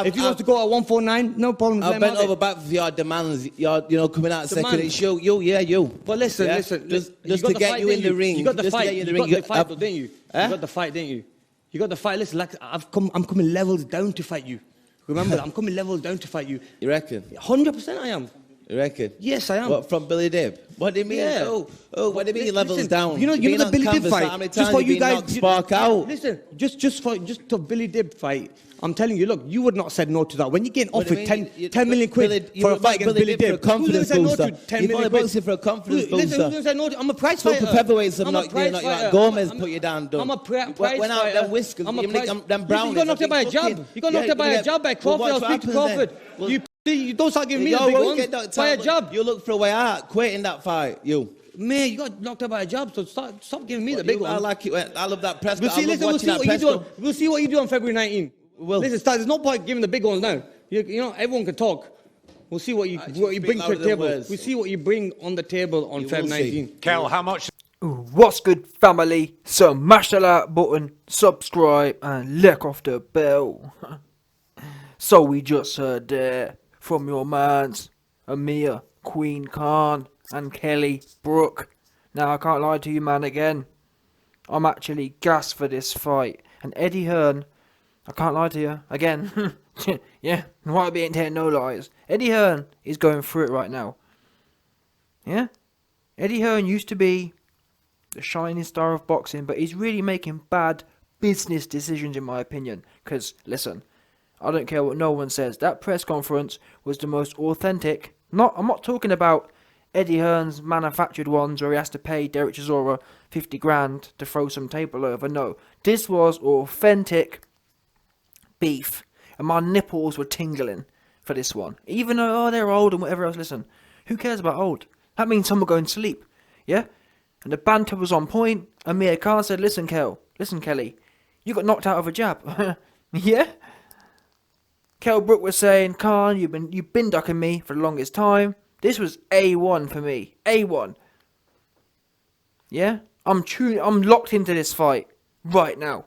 if you want to go at 149, no problem. I bent over back for your demands. You're coming out second. It's you. But listen. Just to get you in the ring. You got the fight. You got the fight, didn't you? You got the fight, didn't you? You got the fight. Listen, like I'm coming levels down to fight you. Remember, I'm coming levels down to fight you. You reckon? 100% I am. You reckon? Yes, I am. What, from Billy Dib? What do you mean? Yeah. What do you mean levels down? You know the Billy Dib fight. How many times have you been knocked spark out? Listen, just to Billy Dib fight. I'm telling you, look, you would not said no to that. When you're getting offered 10 million quid for a fight against Billy Dib, who's going to say no to 10 million quid? For a confidence booster. Listen, who's going to say no to? I'm a prize fighter. So for featherweights have not like Gomez put you down. I'm a prize fighter. When out them whiskers, them brownies. You got knocked out by a jab. You got knocked out by a jab by Crawford. I'll speak to Crawford. You don't start giving me the big ones by a jab. You look for a way out, quit in that fight, you. Man, you got knocked out by a jab, so stop giving me the big one. I like it. I love that press. We'll see what you do on February 19. Listen, there's no point giving the big ones now. You know, everyone can talk. We'll see what you bring to the table. We'll see what you bring on the table on Feb 19. Kell, how much? What's good, family? So mash the like button, subscribe, and lick off the bell. So we just heard there from your mans, Amir, Queen Khan, and Kell Brook. Now I can't lie to you, man. Again, I'm actually gassed for this fight. And Eddie Hearn, I can't lie to you again. Yeah, why be ain't telling no lies. Eddie Hearn is going through it right now. Yeah, Eddie Hearn used to be the shining star of boxing, but he's really making bad business decisions, in my opinion. Because listen, I don't care what no one says. That press conference was the most authentic. I'm not talking about Eddie Hearn's manufactured ones where he has to pay Derek Chisora 50 grand to throw some table over. No, this was authentic beef, and my nipples were tingling for this one. Even though they're old and whatever else. Listen, who cares about old? That means someone going to sleep. Yeah, and the banter was on point. Amir Khan said, "Listen, Kelly, you got knocked out of a jab." Yeah. Kell Brook was saying, "Khan, you've been ducking me for the longest time." This was A1 for me. A1. Yeah? I'm locked into this fight right now.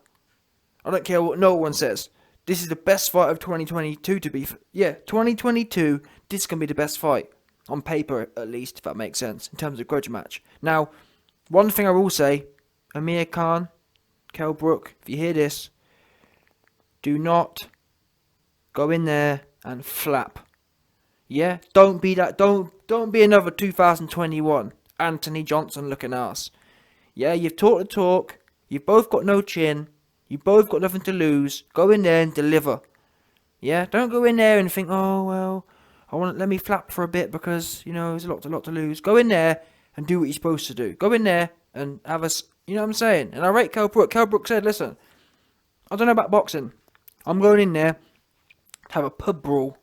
I don't care what no one says. This is the best fight of 2022 to be... 2022, this can be the best fight. On paper, at least, if that makes sense, in terms of grudge match. Now, one thing I will say, Amir Khan, Kell Brook, if you hear this, do not go in there and flap. Yeah, don't be another 2021 Anthony Johnson looking ass. Yeah, you've talked the talk. You've both got no chin. You both got nothing to lose. Go in there and deliver. Yeah, don't go in there and think, oh well, let me flap for a bit because there's a lot to lose. Go in there and do what you're supposed to do. Go in there and have us. You know what I'm saying? And I rate Kell Brook. Kell Brook said, "Listen, I don't know about boxing. I'm going in there to have a pub brawl."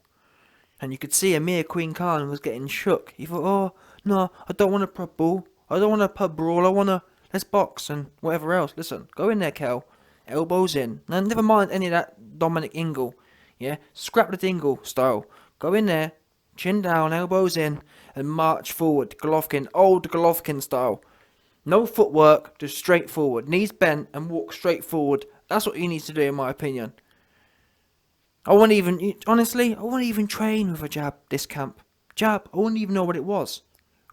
And you could see Amir Queen Khan was getting shook. He thought, "Oh, no, I don't want a pub brawl. I don't want a pub brawl. Let's box and whatever else." Listen, go in there, Kell. Elbows in. And never mind any of that Dominic Ingle. Yeah, scrap the Dingle style. Go in there, chin down, elbows in, and march forward. Golovkin, old Golovkin style. No footwork, just straight forward. Knees bent and walk straight forward. That's what he needs to do, in my opinion. I wouldn't even train with a jab this camp. Jab, I wouldn't even know what it was.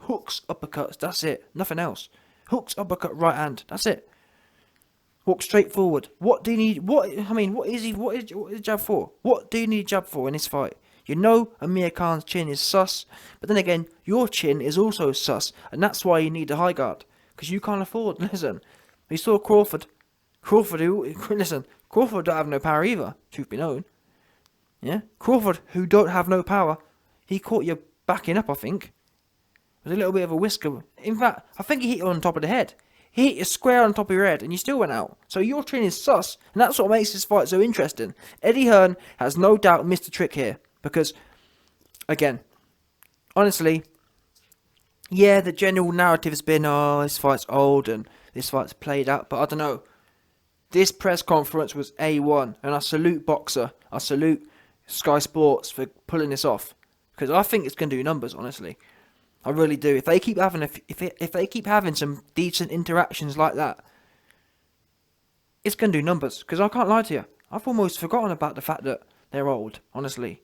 Hooks, uppercuts, that's it. Nothing else. Hooks, uppercut, right hand, that's it. Walk straight forward. What do you need? What is jab for? What do you need jab for in this fight? You know Amir Khan's chin is sus, but then again, your chin is also sus, and that's why you need the high guard. Because you can't afford, listen, we saw Crawford, Crawford don't have no power either, truth be known. Yeah, Crawford, who don't have no power, he caught you backing up, I think. It was a little bit of a whisker. In fact, I think he hit you on top of the head. He hit you square on top of your head, and you still went out. So your chin is sus, and that's what makes this fight so interesting. Eddie Hearn has no doubt missed a trick here, because, again, honestly, yeah, the general narrative has been, oh, this fight's old, and this fight's played out, but I don't know. This press conference was A1, and I salute Boxer. I salute Sky Sports for pulling this off, because I think it's going to do numbers, honestly. I really do. If they keep having some decent interactions like that, it's going to do numbers. Because I can't lie to you, I've almost forgotten about the fact that they're old, honestly.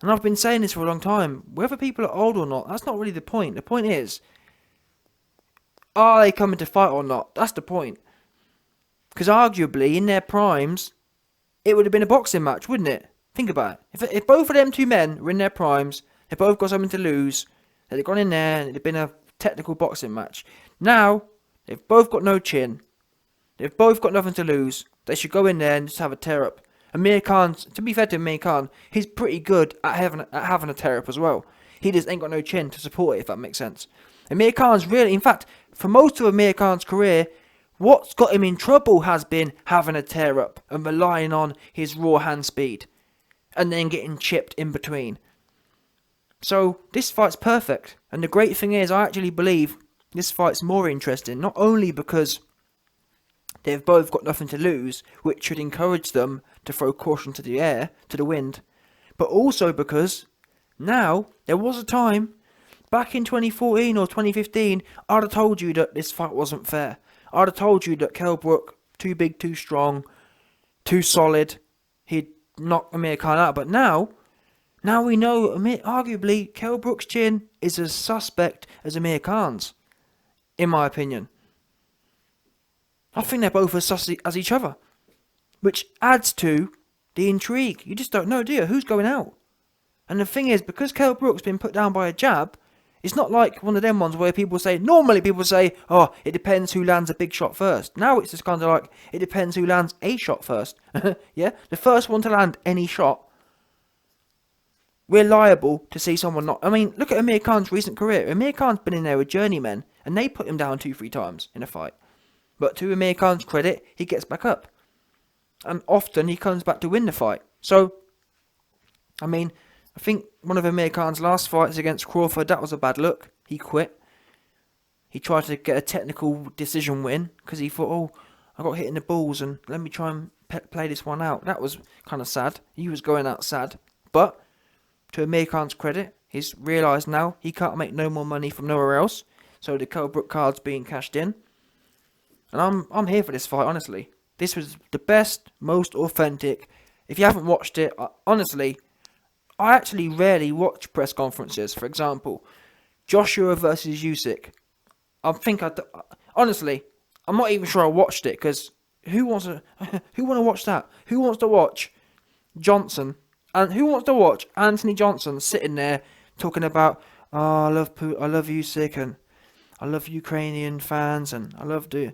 And I've been saying this for a long time. Whether people are old or not, that's not really the point. The point is, are they coming to fight or not? That's the point. Because arguably, in their primes, it would have been a boxing match, wouldn't it? Think about it. If both of them two men were in their primes, they both got something to lose, they'd have gone in there and it'd have been a technical boxing match. Now, they've both got no chin. They've both got nothing to lose. They should go in there and just have a tear up. Amir Khan, to be fair to Amir Khan, he's pretty good at having a tear up as well. He just ain't got no chin to support it, if that makes sense. Amir Khan's really, in fact, for most of Amir Khan's career, what's got him in trouble has been having a tear up and relying on his raw hand speed and then getting chipped in between. So this fight's perfect, and the great thing is I actually believe this fight's more interesting, not only because they've both got nothing to lose, which should encourage them to throw caution to the air, to the wind, but also because now, there was a time, back in 2014 or 2015, I'd have told you that this fight wasn't fair. I'd have told you that Kell Brook, too big, too strong, too solid, he'd knock Amir Khan out. But now we know, arguably, Kell Brook's chin is as suspect as Amir Khan's, in my opinion. I think they're both as sus as each other, which adds to the intrigue. You just don't know, do you? Who's going out? And the thing is, because Kell Brook's been put down by a jab, it's not like one of them ones where normally people say, oh, it depends who lands a big shot first. Now it's just kind of like, it depends who lands a shot first. Yeah? The first one to land any shot, we're liable to see someone not. I mean, look at Amir Khan's recent career. Amir Khan's been in there with journeymen, and they put him down 2-3 times in a fight. But to Amir Khan's credit, he gets back up. And often he comes back to win the fight. So, I mean, I think one of Amir Khan's last fights against Crawford, that was a bad look. He quit. He tried to get a technical decision win because he thought, oh, I got hit in the balls and let me try and play this one out. That was kind of sad. He was going out sad. But to Amir Khan's credit, he's realised now he can't make no more money from nowhere else. So the Kell Brook card's being cashed in. And I'm here for this fight, honestly. This was the best, most authentic. If you haven't watched it, honestly, I actually rarely watch press conferences. For example, Joshua versus Usyk. Honestly, I'm not even sure I watched it because who want to watch that? Who wants to watch Johnson and who wants to watch Anthony Johnson sitting there talking about, oh, I love Usyk and I love Ukrainian fans and I love the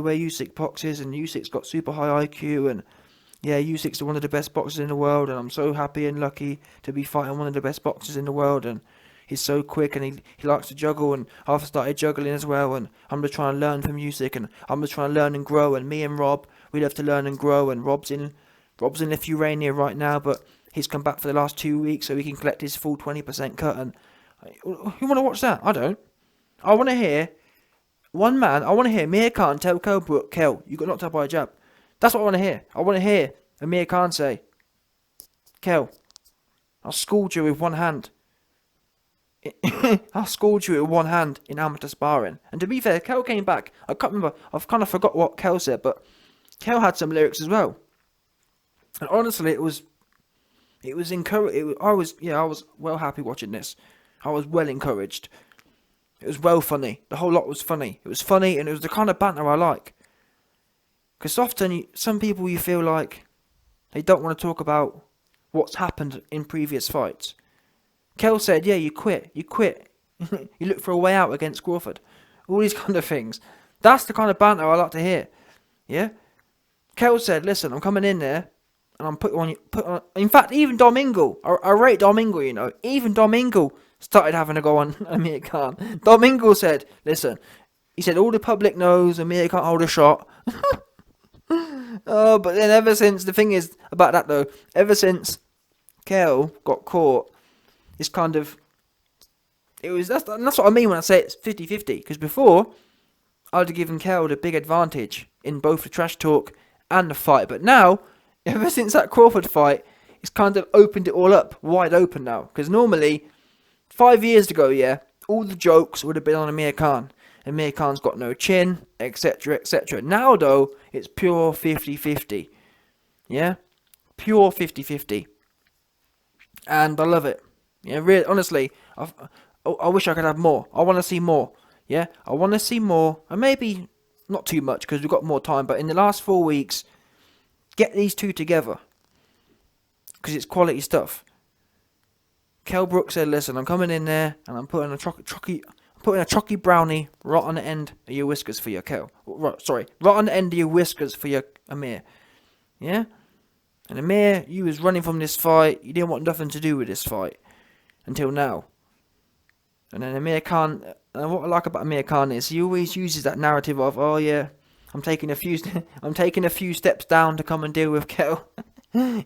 way Usyk boxes and Usyk's got super high IQ and yeah, Usyk's one of the best boxers in the world and I'm so happy and lucky to be fighting one of the best boxers in the world and he's so quick and he likes to juggle and I've started juggling as well and I'm just trying to learn from Usyk and I'm just trying to learn and grow and me and Rob, we love to learn and grow and Rob's in Lithuania right now but he's come back for the last 2 weeks so he can collect his full 20% cut and you want to watch that? I don't. I want to hear Amir Khan tell Kell Brook, Kell, you got knocked out by a jab. That's what I want to hear. I want to hear Amir Khan say, Kell, I schooled you with one hand. I schooled you with one hand in amateur sparring. And to be fair, Kell came back. I can't remember. I've kind of forgot what Kell said, but Kell had some lyrics as well. And honestly, it was encouraged. I was well happy watching this. I was well encouraged. It was well funny. The whole lot was funny. It was funny, and it was the kind of banter I like. Because often, some people you feel like they don't want to talk about what's happened in previous fights. Kell said, yeah, you quit. You look for a way out against Crawford. All these kind of things. That's the kind of banter I like to hear. Yeah? Kell said, listen, I'm coming in there, and I'm put on. In fact, even Domingo, I rate Domingo, you know. Even Domingo started having a go on Amir Khan. Domingo said, listen, he said, all the public knows Amir can't hold a shot. Oh, but then ever since, the thing is about that though, ever since Kell got caught, it's kind of, that's what I mean when I say it's 50-50, because before, I'd have given Kell the big advantage in both the trash talk and the fight, but now, ever since that Crawford fight, it's kind of opened it all up, wide open now, because normally, 5 years ago, yeah, all the jokes would have been on Amir Khan. Amir Khan's got no chin, etc., etc. Now, though, it's pure 50-50. Yeah? pure 50-50. And I love it. Yeah, really, honestly, I wish I could have more. I want to see more. Yeah, I want to see more. And maybe not too much because we've got more time. But in the last 4 weeks, get these two together. Because it's quality stuff. Kell Brook said, listen, I'm coming in there and I'm putting a chocky brownie right on the end of your whiskers for your Kell. Right on the end of your whiskers for your Amir. Yeah? And Amir, you was running from this fight. You didn't want nothing to do with this fight. Until now. And then Amir Khan, and what I like about Amir Khan is he always uses that narrative of, oh yeah, I'm taking a few steps down to come and deal with Kell.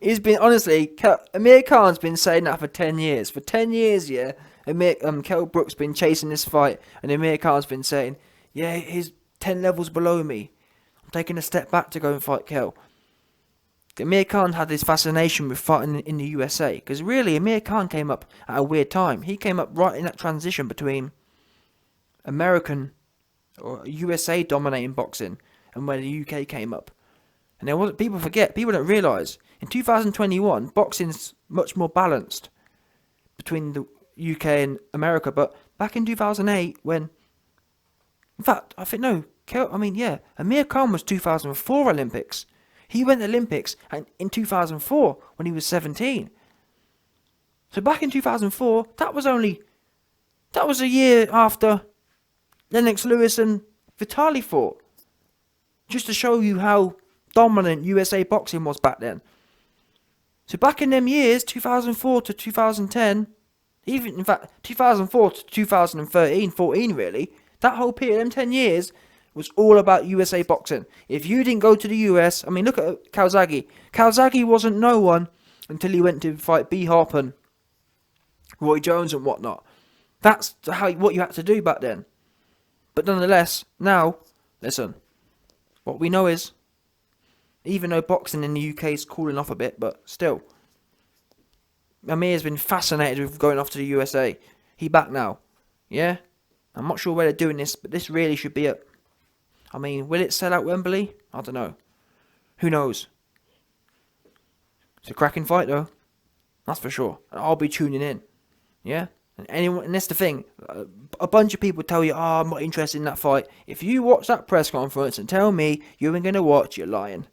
He's been, honestly, Amir Khan's been saying that for 10 years. For 10 years, yeah, Kell Brook's been chasing this fight, and Amir Khan's been saying, yeah, he's 10 levels below me. I'm taking a step back to go and fight Kell. Amir Khan had this fascination with fighting in the USA, because really, Amir Khan came up at a weird time. He came up right in that transition between American or USA dominating boxing and where the UK came up. And there was, people don't realise, in 2021, boxing's much more balanced between the UK and America. But back in 2008, when, in fact, I think, no, Amir Khan was 2004 Olympics. He went to Olympics in 2004 when he was 17. So back in 2004, that was a year after Lennox Lewis and Vitali fought. Just to show you how dominant USA boxing was back then. So back in them years, 2004 to 2010, even in fact 2004 to 2013, 14 really, that whole period, them 10 years, was all about USA boxing. If you didn't go to the US, I mean, look at Calzaghe. Calzaghe wasn't no one until he went to fight B-Hop and Roy Jones and whatnot. That's what you had to do back then. But nonetheless, now, listen, what we know is, even though boxing in the UK is cooling off a bit, but still, Amir's been fascinated with going off to the USA. He back now. Yeah? I'm not sure where they're doing this, but this really should be a... I mean, will it sell out Wembley? I don't know. Who knows? It's a cracking fight, though. That's for sure. I'll be tuning in. Yeah? And that's the thing. A bunch of people tell you, oh, I'm not interested in that fight. If you watch that press conference and tell me you ain't going to watch, you're lying.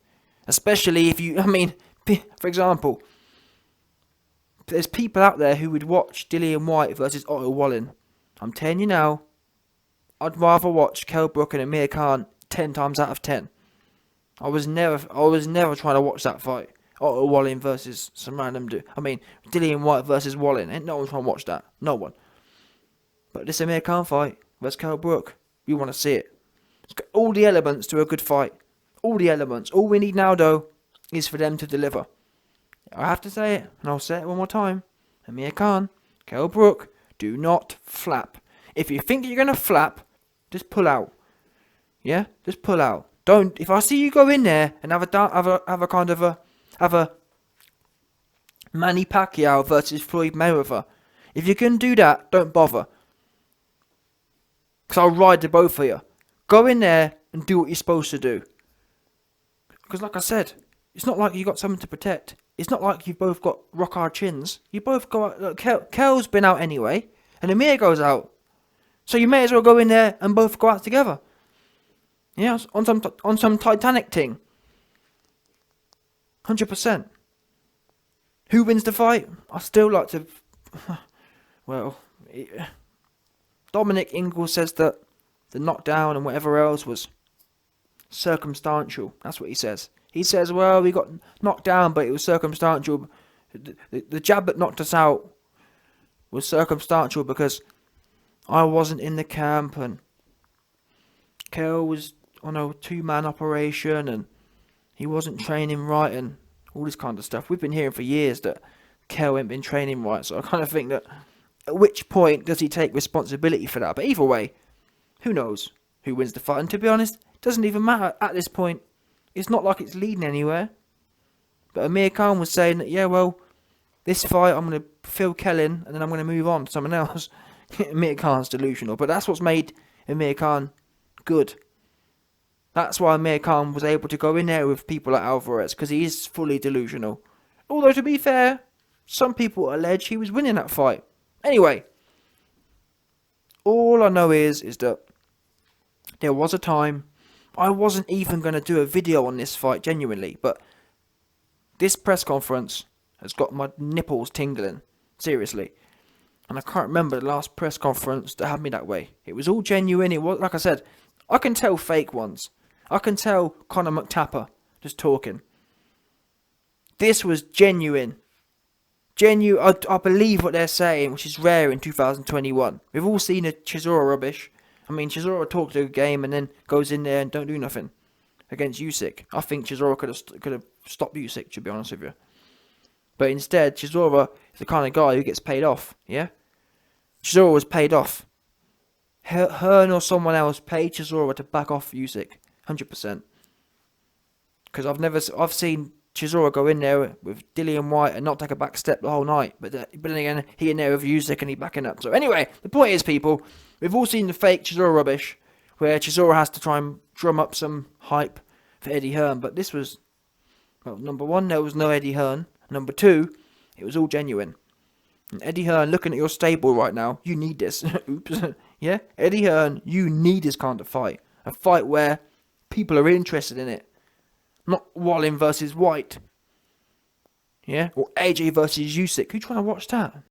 Especially if you, I mean, for example, there's people out there who would watch Dillian Whyte versus Otto Wallin. I'm telling you now, I'd rather watch Kell Brook and Amir Khan 10 times out of 10. I was never trying to watch that fight. Otto Wallin versus some random dude. I mean, Dillian Whyte versus Wallin. Ain't no one trying to watch that. No one. But this Amir Khan fight versus Kell Brook, you want to see it. It's got all the elements to a good fight. All the elements. All we need now, though, is for them to deliver. I have to say it, and I'll say it one more time. Amir Khan, Kell Brook, do not flap. If you think you're going to flap, just pull out. Yeah? Just pull out. Don't. If I see you go in there and have a Manny Pacquiao versus Floyd Mayweather, if you can do that, don't bother. Because I'll ride the both of you. Go in there and do what you're supposed to do. Because like I said, it's not like you got something to protect. It's not like you've both got rock hard chins. You both go out. Look, Kell's been out anyway, and Amir goes out. So you may as well go in there and both go out together. Yeah, on some Titanic thing. 100%. Who wins the fight? I still like to... Well, Dominic Ingle says that the knockdown and whatever else was circumstantial. That's what he says. He says, well, we got knocked down, but it was circumstantial. The jab that knocked us out was circumstantial because I wasn't in the camp and Kell was on a 2-man operation and he wasn't training right and all this kind of stuff. We've been hearing for years that Kell ain't been training right, so I kind of think that at which point does he take responsibility for that? But either way, who knows who wins the fight? And to be honest, it doesn't even matter at this point. It's not like it's leading anywhere. But Amir Khan was saying that, yeah, well, this fight I'm going to fill Kell in and then I'm going to move on to someone else. Amir Khan's delusional, but that's what's made Amir Khan good. That's why Amir Khan was able to go in there with people like Alvarez, because he is fully delusional. Although, to be fair, some people allege he was winning that fight. Anyway, all I know is that there was a time I wasn't even going to do a video on this fight, genuinely, but this press conference has got my nipples tingling, seriously. And I can't remember the last press conference that had me that way. It was all genuine. It was, like I said, I can tell fake ones. I can tell Conor McTapper just talking. This was genuine. I believe what they're saying, which is rare in 2021. We've all seen a Chisora rubbish. I mean, Chisora talks a game and then goes in there and don't do nothing against Usyk. I think Chisora could have stopped Usyk, to be honest with you. But instead, Chisora is the kind of guy who gets paid off, yeah? Chisora was paid off. Hearn or someone else paid Chisora to back off Usyk, 100%. Because I've seen Chisora go in there with Dillian White and not take a back step the whole night. But then again, he in there with Usyk and he backing up. So anyway, the point is, people, we've all seen the fake Chisora rubbish, where Chisora has to try and drum up some hype for Eddie Hearn. But this was, well, number one, there was no Eddie Hearn. Number two, it was all genuine. And Eddie Hearn, looking at your stable right now, you need this. Oops. Yeah? Eddie Hearn, you need this kind of fight. A fight where people are interested in it. Not Wallin versus White. Yeah? Or AJ versus Usyk. Who's trying to watch that?